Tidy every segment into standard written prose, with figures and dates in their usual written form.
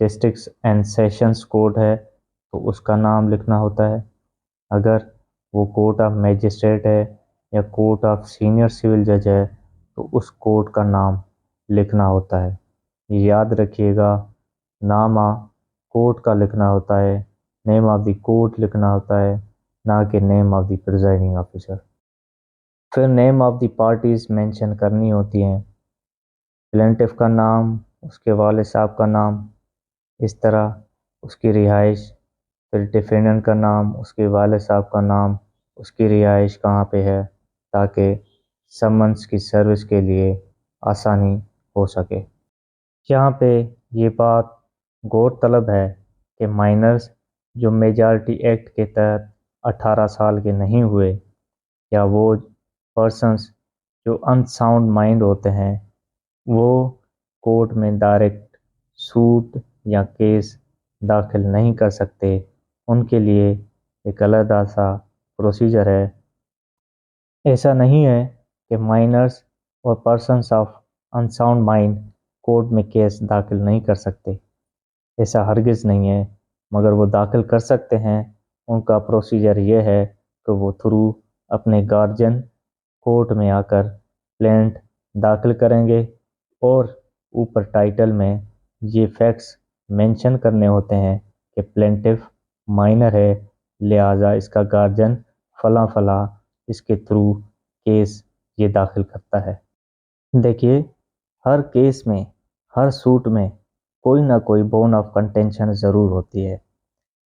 Districts and sessions court ہے تو اس کا نام لکھنا ہوتا ہے. اگر وہ کورٹ آف میجسٹریٹ ہے یا کورٹ آف سینئر سول جج ہے تو اس کورٹ کا نام لکھنا ہوتا ہے. یاد رکھیے گا، نامہ کورٹ کا لکھنا ہوتا ہے، نیم آف دی کورٹ لکھنا ہوتا ہے، نہ کہ name of the presiding officer. پھر name of the parties mention کرنی ہوتی ہیں، پلینٹف کا نام، اس کے والد صاحب کا نام، اس طرح اس کی رہائش، پھر ڈیفینڈنٹ کا نام، اس کے والد صاحب کا نام، اس کی رہائش کہاں پہ ہے، تاکہ سمنس کی سروس کے لیے آسانی ہو سکے. یہاں پہ یہ بات غور طلب ہے کہ مائنرز جو میجارٹی ایکٹ کے تحت 18 سال کے نہیں ہوئے، یا وہ پرسنس جو ان ساؤنڈ مائنڈ ہوتے ہیں، وہ کورٹ میں ڈائریکٹ سوٹ یا کیس داخل نہیں کر سکتے. ان کے لیے ایک علیحدہ سا پروسیجر ہے. ایسا نہیں ہے کہ مائنرز اور persons of unsound mind court میں کیس داخل نہیں کر سکتے، ایسا ہرگز نہیں ہے، مگر وہ داخل کر سکتے ہیں. ان کا پروسیجر یہ ہے کہ وہ تھرو اپنے گارجین کورٹ میں آ کر پلینٹ داخل کریں گے، اور اوپر ٹائٹل میں یہ فیکٹس مینشن کرنے ہوتے ہیں کہ پلینٹف مائنر ہے، لہٰذا اس کا گارجین فلاں فلاں اس کے تھرو کیس یہ داخل کرتا ہے. دیکھیے، ہر کیس میں، ہر سوٹ میں کوئی نہ کوئی بون آف کنٹینشن ضرور ہوتی ہے.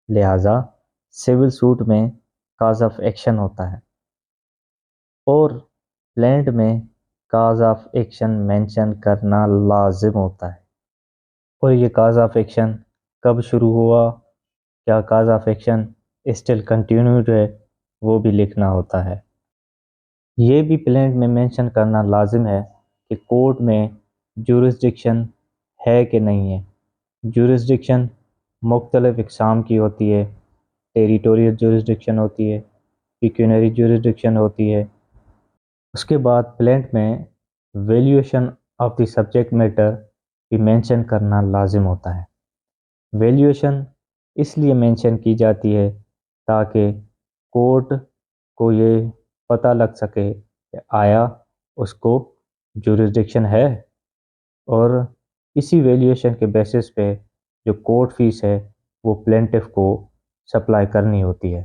لہٰذا سول سوٹ میں کاز آف ایکشن ہوتا ہے، اور پلینٹ میں کاز آف ایکشن مینشن کرنا لازم ہوتا ہے. اور یہ کاز آف ایکشن کب شروع ہوا، کیا cause of action still continued ہے، وہ بھی لکھنا ہوتا ہے. یہ بھی پلینٹ میں مینشن کرنا لازم ہے کہ کورٹ میں جورسڈکشن ہے کہ نہیں ہے. جورسڈکشن مختلف اقسام کی ہوتی ہے. ٹیریٹوریل جورسڈکشن ہوتی ہے، پیکیونری جورسڈکشن ہوتی ہے. اس کے بعد پلینٹ میں valuation of the subject matter بھی مینشن کرنا لازم ہوتا ہے. ویلیویشن اس لیے مینشن کی جاتی ہے تاکہ کورٹ کو یہ پتہ لگ سکے کہ آیا اس کو جورسڈکشن ہے، اور اسی ویلیویشن کے بیسس پہ جو کورٹ فیس ہے وہ پلینٹف کو سپلائی کرنی ہوتی ہے.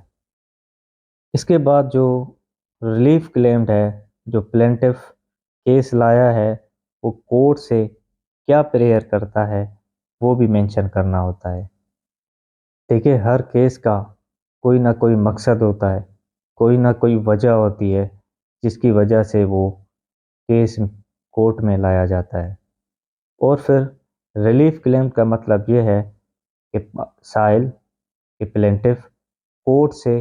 اس کے بعد جو ریلیف کلیمڈ ہے، جو پلینٹف کیس لایا ہے، وہ کورٹ سے کیا پریئر کرتا ہے وہ بھی مینشن کرنا ہوتا ہے. دیکھیے، ہر کیس کا کوئی نہ کوئی مقصد ہوتا ہے، کوئی نہ کوئی وجہ ہوتی ہے جس کی وجہ سے وہ کیس کورٹ میں لایا جاتا ہے. اور پھر ریلیف کلیم کا مطلب یہ ہے کہ سائل کہ پلینٹف کورٹ سے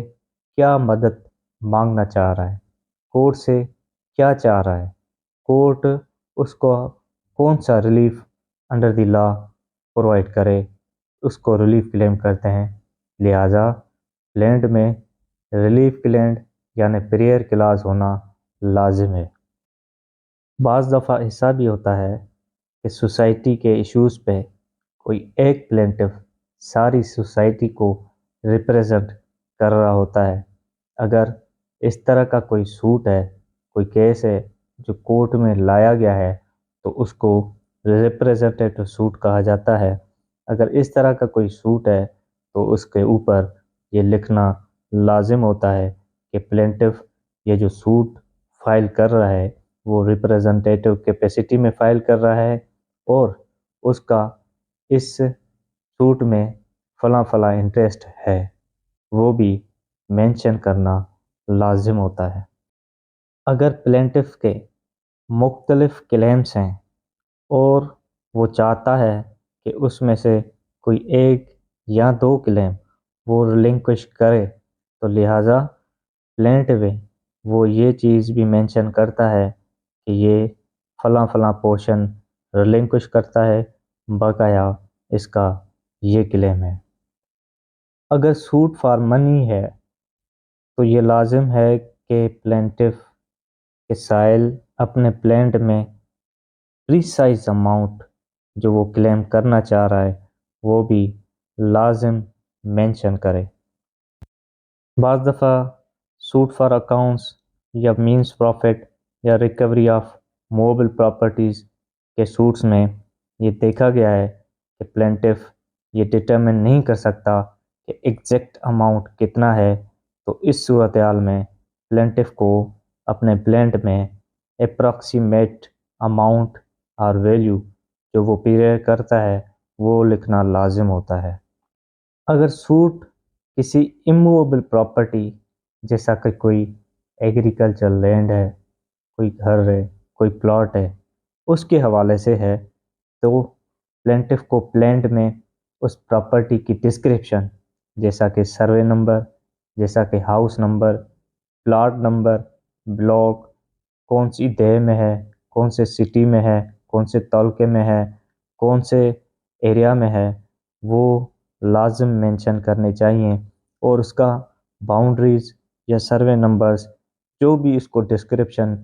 کیا مدد مانگنا چاہ رہا ہے، کورٹ سے کیا چاہ رہا ہے، کورٹ اس کو کون سا relief under the law provide کرے، اس کو ریلیف کلیم کرتے ہیں. لہٰذا پلینٹ میں ریلیف کلیم یعنی پریئر کلاز ہونا لازم ہے. بعض دفعہ ایسا بھی ہوتا ہے کہ سوسائٹی کے ایشوز پہ کوئی ایک پلینٹف ساری سوسائٹی کو ریپریزنٹ کر رہا ہوتا ہے. اگر اس طرح کا کوئی سوٹ ہے، کوئی کیس ہے جو کورٹ میں لایا گیا ہے، تو اس کو ریپریزنٹیٹو سوٹ کہا جاتا ہے. اگر اس طرح کا کوئی سوٹ ہے تو اس کے اوپر یہ لکھنا لازم ہوتا ہے کہ پلینٹف یہ جو سوٹ فائل کر رہا ہے وہ ریپریزنٹیٹو کیپیسٹی میں فائل کر رہا ہے، اور اس کا اس سوٹ میں فلاں فلاں انٹرسٹ ہے، وہ بھی مینشن کرنا لازم ہوتا ہے. اگر پلینٹف کے مختلف کلیمز ہیں اور وہ چاہتا ہے کہ اس میں سے کوئی ایک یا دو کلیم وہ ریلنکوش کرے، تو لہٰذا پلینٹ میں وہ یہ چیز بھی مینشن کرتا ہے کہ یہ فلاں فلاں پورشن ریلنکوش کرتا ہے، بقایا اس کا یہ کلیم ہے. اگر سوٹ فار منی ہے تو یہ لازم ہے کہ پلینٹف کے سائل اپنے پلینٹ میں پریسائز اماؤنٹ جو وہ کلیم کرنا چاہ رہا ہے وہ بھی لازم مینشن کرے۔ بعض دفعہ سوٹ فار اکاؤنٹس یا مینس پروفٹ یا ریکوری آف موویبل پراپرٹیز کے سوٹس میں یہ دیکھا گیا ہے کہ پلینٹف یہ ڈٹرمن نہیں کر سکتا کہ ایگزیکٹ اماؤنٹ کتنا ہے، تو اس صورتحال میں پلینٹف کو اپنے پلینٹ میں اپروکسیمیٹ اماؤنٹ اور ویلیو جو وہ پیریڈ کرتا ہے وہ لکھنا لازم ہوتا ہے۔ اگر سوٹ کسی اموویبل پراپرٹی جیسا کہ کوئی ایگریکلچر لینڈ ہے، کوئی گھر ہے، کوئی پلاٹ ہے، اس کے حوالے سے ہے، تو پلینٹف کو پلینٹ میں اس پراپرٹی کی ڈسکرپشن جیسا کہ سروے نمبر، جیسا کہ house number, plot number, block, کون سی دہ میں ہے، کون سے سٹی میں ہے، کون سے تعلقے میں ہے، کون سے ایریا میں ہے، وہ لازم مینشن کرنے چاہیے، اور اس کا باؤنڈریز یا سروے نمبرز جو بھی اس کو ڈسکرپشن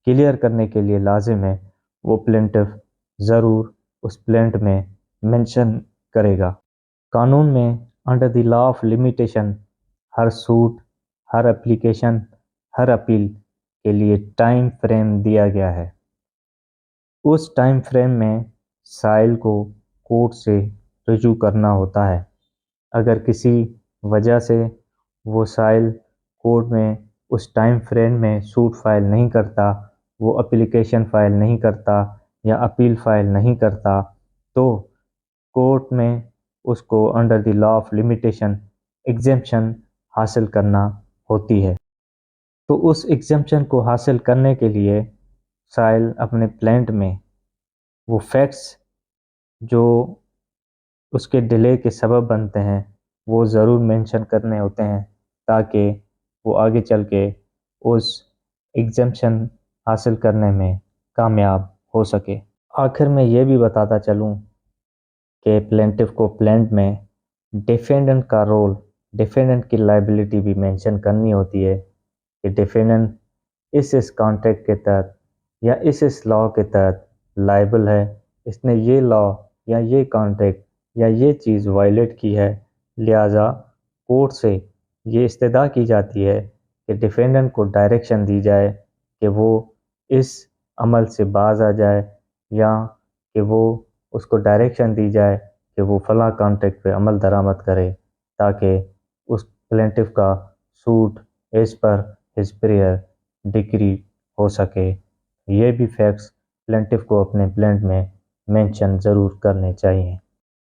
کلیئر کرنے کے لیے لازم ہے وہ پلینٹف ضرور اس پلینٹ میں مینشن کرے گا۔ قانون میں under the law of limitation ہر سوٹ، ہر اپلیکیشن، ہر اپیل کے لیے ٹائم فریم دیا گیا ہے۔ اس ٹائم فریم میں سائل کو کورٹ سے رجوع کرنا ہوتا ہے۔ اگر کسی وجہ سے وہ سائل کورٹ میں اس ٹائم فریم میں سوٹ فائل نہیں کرتا، وہ اپلیکیشن فائل نہیں کرتا یا اپیل فائل نہیں کرتا، تو کورٹ میں اس کو under the law of limitation exemption حاصل کرنا ہوتی ہے۔ تو اس ایگزیمپشن کو حاصل کرنے کے لیے سائل اپنے پلینٹ میں وہ فیکٹس جو اس کے ڈیلے کے سبب بنتے ہیں وہ ضرور مینشن کرنے ہوتے ہیں، تاکہ وہ آگے چل کے اس ایگزیمپشن حاصل کرنے میں کامیاب ہو سکے۔ آخر میں یہ بھی بتاتا چلوں کہ پلینٹف کو پلینٹ میں ڈیفینڈنٹ کا رول، ڈیفینڈنٹ کی لائبلٹی بھی مینشن کرنی ہوتی ہے کہ ڈیفینڈنٹ اس کانٹریکٹ کے تحت یا اس لا کے تحت لائبل ہے، اس نے یہ لا یا یہ کانٹریکٹ یا یہ چیز وائلیٹ کی ہے، لہٰذا کورٹ سے یہ استدعا کی جاتی ہے کہ ڈیفینڈنٹ کو ڈائریکشن دی جائے کہ وہ اس عمل سے باز آ جائے، یا کہ وہ اس کو ڈائریکشن دی جائے کہ وہ فلاں کانٹریکٹ پہ عمل درآمد کرے، تاکہ اس پلینٹف کا suit as per his prayer decree ہو سکے۔ یہ بھی فیکٹس پلینٹف کو اپنے پلینٹ میں مینشن ضرور کرنے چاہیے۔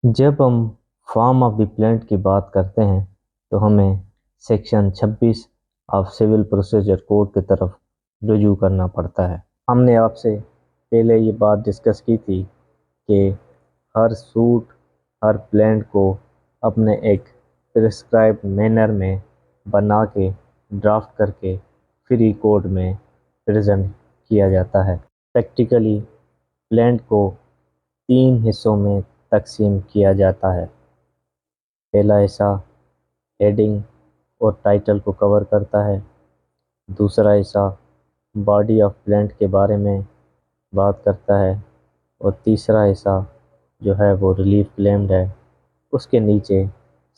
جب ہم فارم آف دی پلینٹ کی بات کرتے ہیں تو ہمیں section 26 of civil procedure code کی طرف رجوع کرنا پڑتا ہے۔ ہم نے آپ سے پہلے یہ بات ڈسکس کی تھی کہ ہر سوٹ، ہر پلینٹ کو اپنے ایک پرسکرائبڈ مینر میں بنا کے ڈرافٹ کر کے فری کوڈ میں پریزنٹ کیا جاتا ہے۔ پریکٹیکلی پلینٹ کو 3 حصوں میں تقسیم کیا جاتا ہے۔ پہلا حصہ ہیڈنگ اور ٹائٹل کو کور کرتا ہے، دوسرا حصہ باڈی آف پلینٹ کے بارے میں بات کرتا ہے، اور تیسرا حصہ جو ہے وہ ریلیف کلیمڈ ہے، اس کے نیچے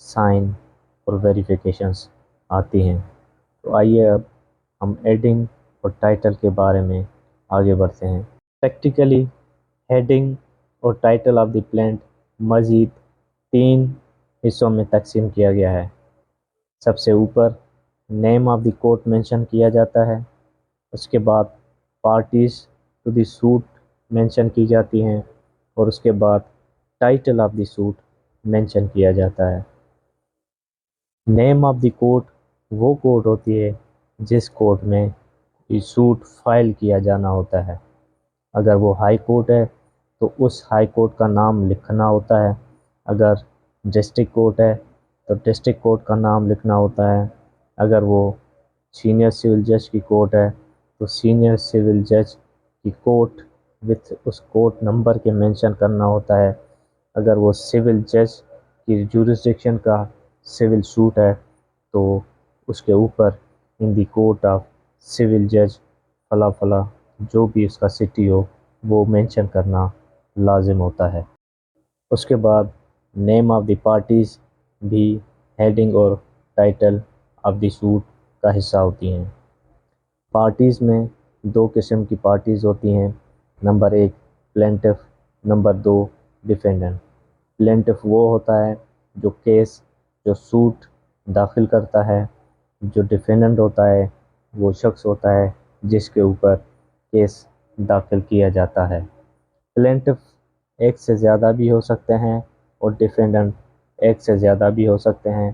سائن اور ویریفیکیشنز آتی ہیں۔ تو آئیے اب ہم ہیڈنگ اور ٹائٹل کے بارے میں آگے بڑھتے ہیں۔ پریکٹیکلی ہیڈنگ اور ٹائٹل آف دی پلینٹ مزید 3 حصوں میں تقسیم کیا گیا ہے۔ سب سے اوپر name of the court mention کیا جاتا ہے، اس کے بعد parties to the suit mention کی جاتی ہیں، اور اس کے بعد title of the suit mention کیا جاتا ہے۔ نیم آف دی کورٹ وہ کورٹ ہوتی ہے جس کورٹ میں یہ سوٹ فائل کیا جانا ہوتا ہے۔ اگر وہ ہائی کورٹ ہے تو اس ہائی کورٹ کا نام لکھنا ہوتا ہے، اگر ڈسٹرکٹ کورٹ ہے تو ڈسٹرکٹ کورٹ کا نام لکھنا ہوتا ہے، اگر وہ سینئر سول جج کی کورٹ ہے تو سینئر سول جج کی کورٹ وتھ اس کورٹ نمبر کے مینشن کرنا ہوتا ہے، اگر وہ سول جج کی جورسڈکشن کا سول سوٹ ہے تو اس کے اوپر ان دی کورٹ آف سول جج فلاں فلاں جو بھی اس کا سٹی ہو وہ مینشن کرنا لازم ہوتا ہے۔ اس کے بعد نیم آف دی پارٹیز بھی ہیڈنگ اور ٹائٹل آف دی سوٹ کا حصہ ہوتی ہیں۔ پارٹیز میں دو قسم کی پارٹیز ہوتی ہیں، نمبر ایک پلینٹف، نمبر دو ڈیفینڈنٹ۔ پلینٹف وہ ہوتا ہے جو کیس جو سوٹ داخل کرتا ہے، جو ڈیفینڈنٹ ہوتا ہے وہ شخص ہوتا ہے جس کے اوپر کیس داخل کیا جاتا ہے۔ پلینٹف ایک سے زیادہ بھی ہو سکتے ہیں اور ڈیفینڈنٹ ایک سے زیادہ بھی ہو سکتے ہیں۔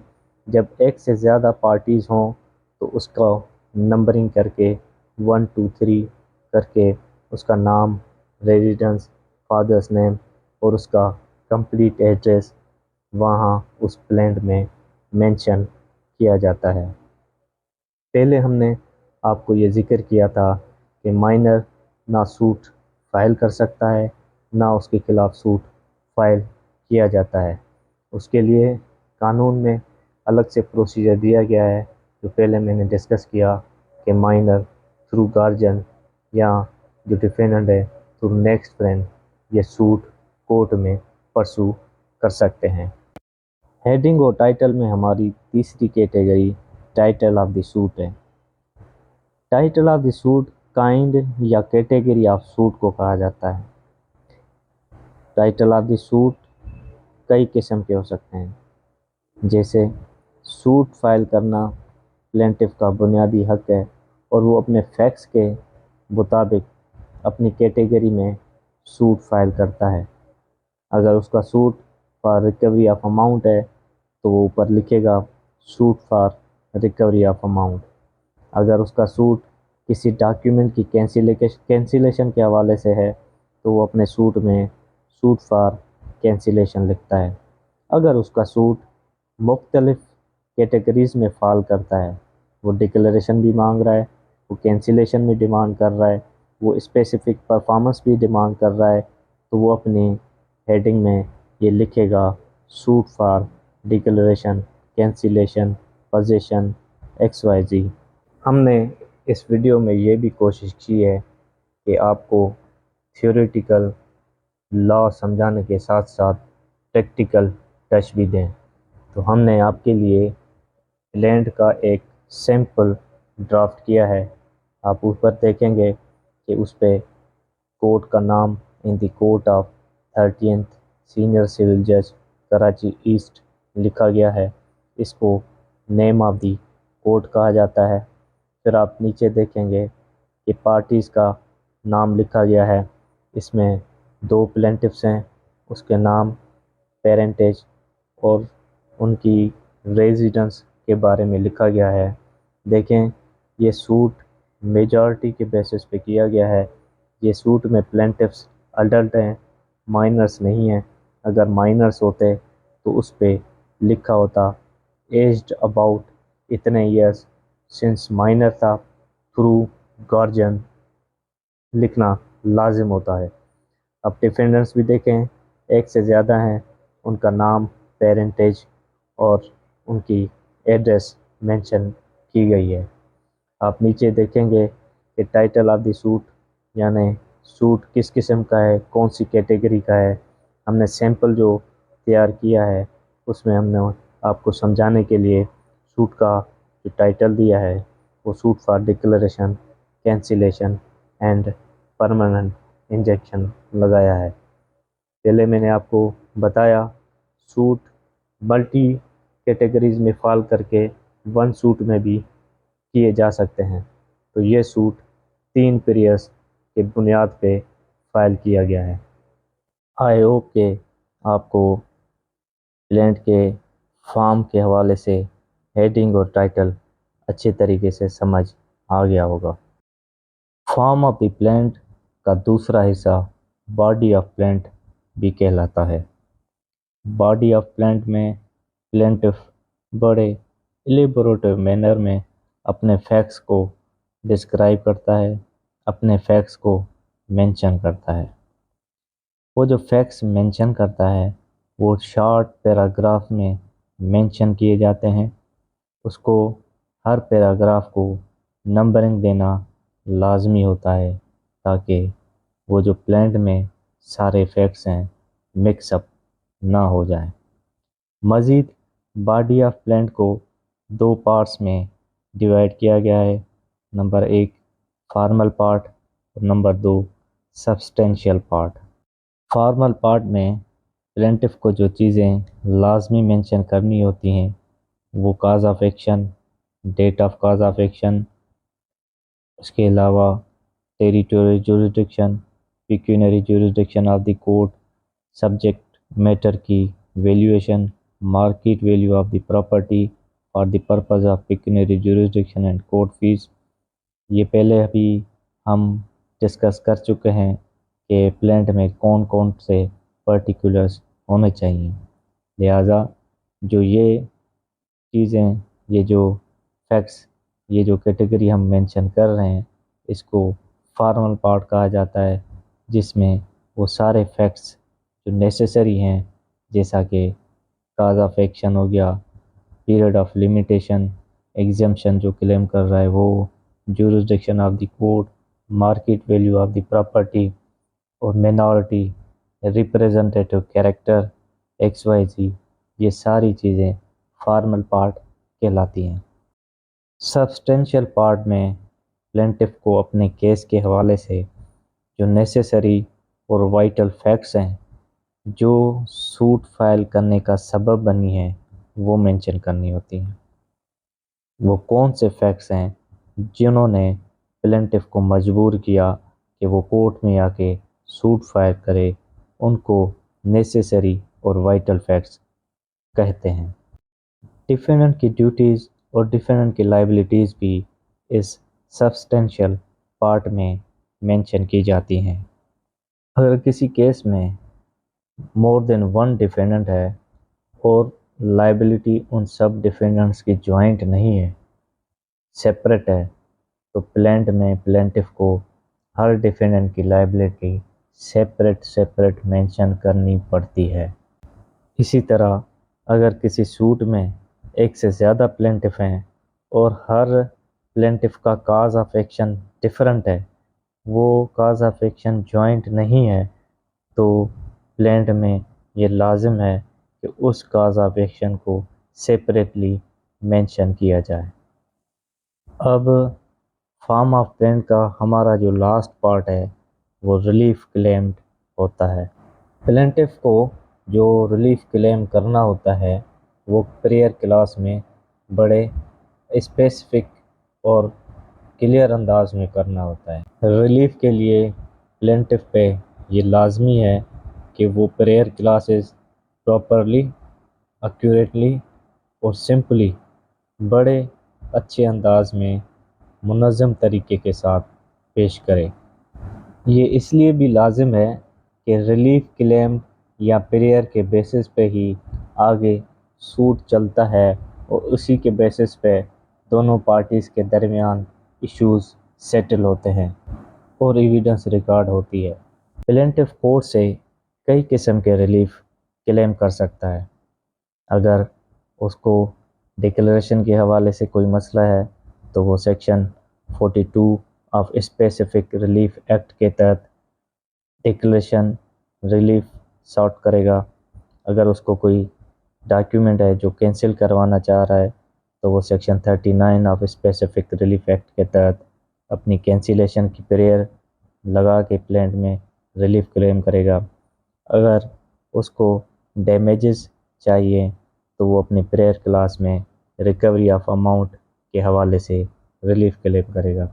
جب ایک سے زیادہ پارٹیز ہوں تو اس کا نمبرنگ کر کے 1 2 3 کر کے اس کا نام، ریزیڈنس، فادرس نیم اور اس کا کمپلیٹ ایڈریس وہاں اس پلینٹ میں مینشن کیا جاتا ہے۔ پہلے ہم نے آپ کو یہ ذکر کیا تھا کہ مائنر نہ سوٹ فائل کر سکتا ہے نہ اس کے خلاف سوٹ فائل کیا جاتا ہے۔ اس کے لیے قانون میں الگ سے پروسیجر دیا گیا ہے، جو پہلے میں نے ڈسکس کیا کہ مائنر تھرو گارجین یا جو ڈیفینڈنٹ ہے تھرو نیکسٹ فرینڈ یہ سوٹ کورٹ میں پرسو کر سکتے ہیں۔ ہیڈنگ اور ٹائٹل میں ہماری تیسری category title of the suit ہے۔ Title of the suit kind یا کیٹیگری آف سوٹ کو کہا جاتا ہے۔ ٹائٹل آف دی سوٹ کئی قسم کے ہو سکتے ہیں، جیسے سوٹ فائل کرنا پلینٹف کا بنیادی حق ہے اور وہ اپنے فیکٹس کے مطابق اپنی کیٹیگری میں سوٹ فائل کرتا ہے۔ اگر اس کا suit for recovery of amount ہے تو وہ اوپر لکھے گا suit for recovery of amount. اگر اس کا سوٹ کسی ڈاکیومنٹ کی کینسلیشن کے حوالے سے ہے تو وہ اپنے سوٹ میں سوٹ فار کینسلیشن لکھتا ہے۔ اگر اس کا سوٹ مختلف کیٹیگریز میں فال کرتا ہے، وہ ڈکلیریشن بھی مانگ رہا ہے، وہ کینسلیشن بھی ڈیمانڈ کر رہا ہے، وہ اسپیسیفک پرفارمنس بھی ڈیمانڈ کر رہا ہے، تو وہ اپنی ہیڈنگ میں یہ لکھے گا suit for declaration, cancellation, possession XYZ۔ ہم نے اس ویڈیو میں یہ بھی کوشش کی ہے کہ آپ کو تھیوریٹیکل لا سمجھانے کے ساتھ ساتھ پریکٹیکل ٹچ بھی دیں، تو ہم نے آپ کے لیے لینڈ کا ایک سیمپل ڈرافٹ کیا ہے۔ آپ اوپر دیکھیں گے کہ اس پہ کورٹ کا نام in the court of 30th senior civil جج کراچی ایسٹ لکھا گیا ہے۔ اس کو نیم آف دی کورٹ کہا جاتا ہے۔ پھر آپ نیچے دیکھیں گے کہ پارٹیز کا نام لکھا گیا ہے، اس میں 2 پلینٹفس ہیں، اس کے نام، پیرنٹیج اور ان کی ریزیڈنس کے بارے میں لکھا گیا ہے۔ دیکھیں یہ سوٹ میجارٹی کے بیسس پہ کیا گیا ہے۔ یہ سوٹ میں پلینٹفس اڈلٹ ہیں، مائنرس نہیں ہیں۔ اگر مائنرس ہوتے تو اس پہ لکھا ہوتا ایجڈ اباؤٹ اتنے ایئرس سنس مائنر تھا، تھرو گارجین لکھنا لازم ہوتا ہے۔ اب ڈیفینڈنٹس بھی دیکھیں، ایک سے زیادہ ہیں، ان کا نام، پیرنٹیج اور ان کی ایڈریس مینشن کی گئی ہے۔ آپ نیچے دیکھیں گے کہ ٹائٹل آف دی سوٹ یعنی سوٹ کس قسم کا ہے، کون سی کیٹیگری کا ہے۔ ہم نے سیمپل جو تیار کیا ہے اس میں ہم نے آپ کو سمجھانے کے لیے سوٹ کا جو ٹائٹل دیا ہے وہ suit for declaration, cancellation and permanent injection لگایا ہے۔ پہلے میں نے آپ کو بتایا سوٹ ملٹی کیٹیگریز میں فال کر کے 1 سوٹ میں بھی کیے جا سکتے ہیں، تو یہ سوٹ 3 پیریئرز کے بنیاد پہ فائل کیا گیا ہے۔ آئی ہوپ کہ آپ کو پلینٹ کے فارم کے حوالے سے ہیڈنگ اور ٹائٹل اچھے طریقے سے سمجھ آ گیا ہوگا۔ فارم آف دی پلینٹ کا دوسرا حصہ باڈی آف پلینٹ بھی کہلاتا ہے۔ باڈی آف پلینٹ میں پلینٹف بڑے الیبوریٹو مینر میں اپنے فیکٹس کو ڈسکرائب کرتا ہے، اپنے فیکٹس کو مینشن کرتا ہے۔ وہ جو فیکٹس مینشن کرتا ہے وہ شارٹ پیراگراف میں مینشن کیے جاتے ہیں۔ اس کو ہر پیراگراف کو نمبرنگ دینا لازمی ہوتا ہے تاکہ وہ جو پلینٹ میں سارے فیکٹس ہیں مکس اپ نہ ہو جائیں۔ مزید باڈی آف پلانٹ کو دو پارٹس میں ڈیوائڈ کیا گیا ہے، نمبر ایک فارمل پارٹ اور نمبر دو سبسٹینشیل پارٹ۔ فارمل پارٹ میں پلینٹف کو جو چیزیں لازمی مینشن کرنی ہوتی ہیں وہ cause of action, date of cause of action, اس کے علاوہ territory jurisdiction, pecuniary jurisdiction of the court, subject matter کی valuation, market value of the property for the purpose of pecuniary jurisdiction and court fee. یہ پہلے ابھی ہم discuss کر چکے ہیں کہ پلانٹ میں کون کون سے پرٹیکولرز ہونے چاہیے، لہٰذا جو یہ چیزیں، یہ جو فیکٹس، یہ جو کیٹیگری ہم مینشن کر رہے ہیں اس کو فارمل پارٹ کہا جاتا ہے، جس میں وہ سارے فیکٹس جو نیسیسری ہیں، جیسا کہ کاز آف ایکشن ہو گیا، پیریڈ آف لیمیٹیشن، ایگزمپشن جو کلیم کر رہا ہے وہ، jurisdiction of the court, market value of the property اور minority representative character X Y Z, یہ ساری چیزیں فارمل پارٹ کہلاتی ہیں۔ سبسٹینشیل پارٹ میں پلینٹف کو اپنے کیس کے حوالے سے جو نیسیسری اور وائٹل فیکٹس ہیں جو سوٹ فائل کرنے کا سبب بنی ہیں وہ مینشن کرنی ہوتی ہیں۔ وہ کون سے فیکٹس ہیں جنہوں نے پلینٹف کو مجبور کیا کہ وہ کورٹ میں آ کے سوٹ فائل کرے، ان کو نیسیسری اور وائٹل فیکٹس کہتے ہیں۔ ڈیفیننٹ کی ڈیوٹیز اور ڈیفیننٹ کی لائبلٹیز بھی اس سبسٹینشیل پارٹ میں مینشن کی جاتی ہیں۔ اگر کسی کیس میں مور دین ون ڈیفیننٹ ہے اور لائبلٹی ان سب ڈیفیننٹس کی جوائنٹ نہیں ہے، سیپریٹ ہے، تو پلانٹ میں پلینٹف کو ہر ڈیفیننٹ کی لائبلٹی سیپریٹ مینشن کرنی پڑتی ہے۔ اسی طرح اگر کسی سوٹ میں ایک سے زیادہ پلینٹف ہیں اور ہر پلینٹف کا کاز آف ایکشن ڈفرینٹ ہے، وہ کاز آف ایکشن جوائنٹ نہیں ہے، تو پلانٹ میں یہ لازم ہے کہ اس کاز آف ایکشن کو سیپریٹلی مینشن کیا جائے۔ اب فارم آف پلانٹ کا ہمارا جو لاسٹ پارٹ ہے وہ ریلیف کلیمڈ ہوتا ہے۔ پلینٹف کو جو ریلیف کلیم کرنا ہوتا ہے وہ پریئر کلاس میں بڑے اسپیسیفک اور کلیئر انداز میں کرنا ہوتا ہے۔ ریلیف کے لیے پلینٹف پہ یہ لازمی ہے کہ وہ پریئر کلاسز پراپرلی، ایکوریٹلی اور سمپلی بڑے اچھے انداز میں منظم طریقے کے ساتھ پیش کرے۔ یہ اس لیے بھی لازم ہے کہ ریلیف کلیم یا پریئر کے بیسس پہ ہی آگے سوٹ چلتا ہے اور اسی کے بیسس پہ دونوں پارٹیز کے درمیان ایشوز سیٹل ہوتے ہیں اور ایویڈنس ریکارڈ ہوتی ہے۔ پلینٹف کورٹ سے کئی قسم کے ریلیف کلیم کر سکتا ہے۔ اگر اس کو ڈکلیریشن کے حوالے سے کوئی مسئلہ ہے تو وہ section 42 of specific relief act کے تحت ڈکلیریشن ریلیف ساؤٹ کرے گا۔ اگر اس کو کوئی ڈاکیومنٹ ہے جو کینسل کروانا چاہ رہا ہے تو وہ section 39 of specific relief act کے تحت اپنی کینسلیشن کی پریئر لگا کے پلانٹ میں ریلیف کلیم کرے گا۔ اگر اس کو ڈیمیجز چاہیے تو وہ اپنی پریئر کلاس میں ریکوری آف اماؤنٹ کے حوالے سے ریلیف کلیم کرے گا۔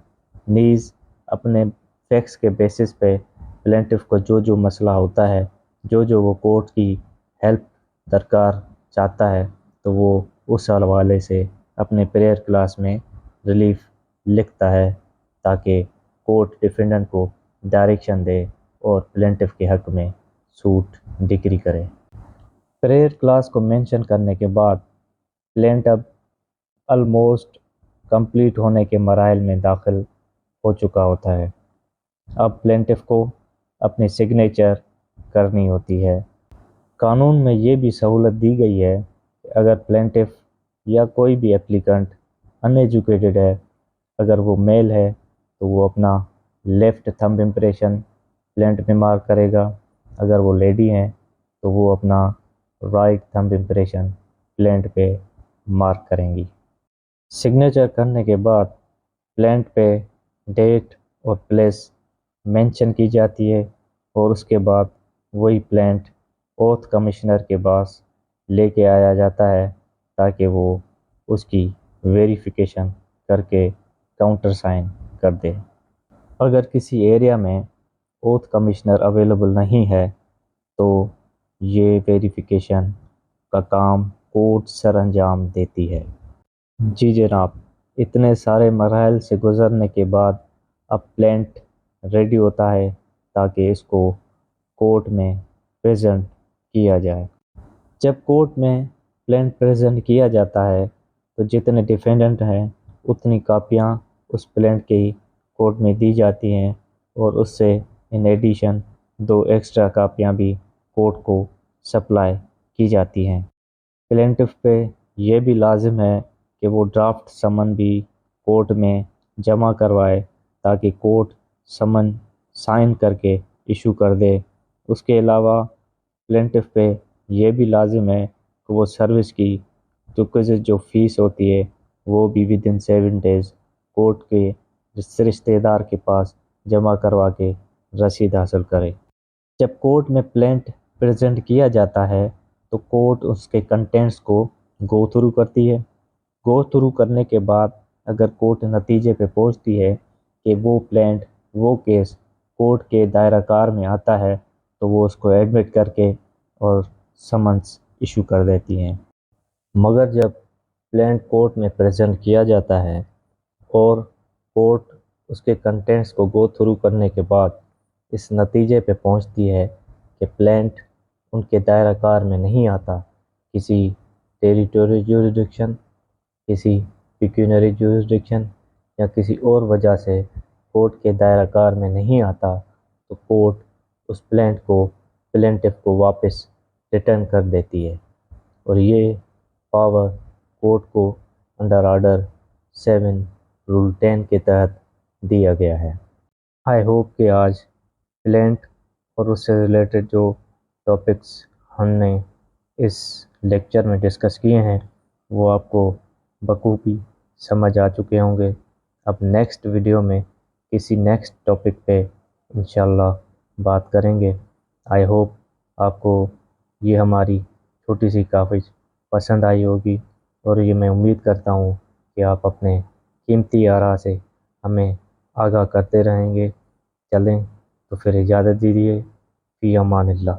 نیز اپنے فیکٹس کے بیسس پہ پلینٹف کو جو جو مسئلہ ہوتا ہے، جو وہ کورٹ کی ہیلپ درکار چاہتا ہے تو وہ اس حوالے سے اپنے پریئر کلاس میں ریلیف لکھتا ہے تاکہ کورٹ ڈیفینڈنٹ کو ڈائریکشن دے اور پلینٹف کے حق میں سوٹ ڈگری کرے۔ پریئر کلاس کو مینشن کرنے کے بعد پلینٹ اب آلموسٹ کمپلیٹ ہونے کے مراحل میں داخل ہو چکا ہوتا ہے۔ اب پلینٹف کو اپنی سگنیچر کرنی ہوتی ہے۔ قانون میں یہ بھی سہولت دی گئی ہے کہ اگر پلینٹف یا کوئی بھی اپلیکنٹ ان ایجوکیٹڈ ہے، اگر وہ میل ہے تو وہ اپنا لیفٹ تھمب امپریشن پلینٹ میں مارک کرے گا، اگر وہ لیڈی ہیں تو وہ اپنا رائٹ تھمب امپریشن پلینٹ پہ مارک کریں گی۔ سگنیچر کرنے کے بعد پلینٹ پہ ڈیٹ اور پلیس مینشن کی جاتی ہے، اور اس کے بعد وہی پلینٹ اوتھ کمشنر کے پاس لے کے آیا جاتا ہے تاکہ وہ اس کی ویریفیکیشن کر کے کاؤنٹر سائن کر دے۔ اگر کسی ایریا میں اوتھ کمشنر اویلیبل نہیں ہے تو یہ ویریفیکیشن کا کام کورٹ سر انجام دیتی ہے۔ جی جناب، اتنے سارے مراحل سے گزرنے کے بعد اب پلینٹ ریڈی ہوتا ہے تاکہ اس کو کورٹ میں پریزنٹ کیا جائے۔ جب کورٹ میں پلینٹ پریزنٹ کیا جاتا ہے تو جتنے ڈیفینڈنٹ ہیں اتنی کاپیاں اس پلینٹ کی کورٹ میں دی جاتی ہیں، اور اس سے ان ایڈیشن 2 ایکسٹرا کاپیاں بھی کورٹ کو سپلائی کی جاتی ہیں۔ پلینٹف پہ یہ بھی لازم ہے کہ وہ ڈرافٹ سمن بھی کورٹ میں جمع کروائے تاکہ کورٹ سمن سائن کر کے ایشو کر دے۔ اس کے علاوہ پلینٹف پہ یہ بھی لازم ہے کہ وہ سروس کی جو فیس ہوتی ہے وہ بھی ودن 7 days کورٹ کے رشتہ دار کے پاس جمع کروا کے رسید حاصل کرے۔ جب کورٹ میں پلینٹ پریزنٹ کیا جاتا ہے تو کورٹ اس کے کنٹینٹس کو گو تھرو کرتی ہے۔ گو تھرو کرنے کے بعد اگر کورٹ نتیجے پہ پہنچتی ہے کہ وہ پلینٹ وہ کیس کورٹ کے دائرہ کار میں آتا ہے تو وہ اس کو ایڈمٹ کر کے اور سمنس ایشو کر دیتی ہیں۔ مگر جب پلینٹ کورٹ میں پریزنٹ کیا جاتا ہے اور کورٹ اس کے کنٹینٹس کو گو تھرو کرنے کے بعد اس نتیجے پہ پہنچتی ہے کہ پلینٹ ان کے دائرہ کار میں نہیں آتا، کسی ٹیریٹوری جورسڈکشن، کسی پیکیونری جورسڈکشن یا کسی اور وجہ سے کورٹ کے دائرہ کار میں نہیں آتا، تو کورٹ اس پلینٹف کو واپس ریٹرن کر دیتی ہے، اور یہ پاور کورٹ کو انڈر آرڈر 7 رول 10 کے تحت دیا گیا ہے۔ آئی ہوپ کہ آج پلینٹ اور اس سے ریلیٹڈ جو ٹاپکس ہم نے اس لیکچر میں ڈسکس کیے ہیں وہ آپ کو بخوبی سمجھ آ چکے ہوں گے۔ اب نیکسٹ ویڈیو میں کسی نیکسٹ ٹاپک پہ انشاءاللہ بات کریں گے۔ آئی ہوپ آپ کو یہ ہماری چھوٹی سی کاوش پسند آئی ہوگی، اور یہ میں امید کرتا ہوں کہ آپ اپنے قیمتی آراء سے ہمیں آگاہ کرتے رہیں گے۔ چلیں تو پھر اجازت دیجیے، فی امان اللہ۔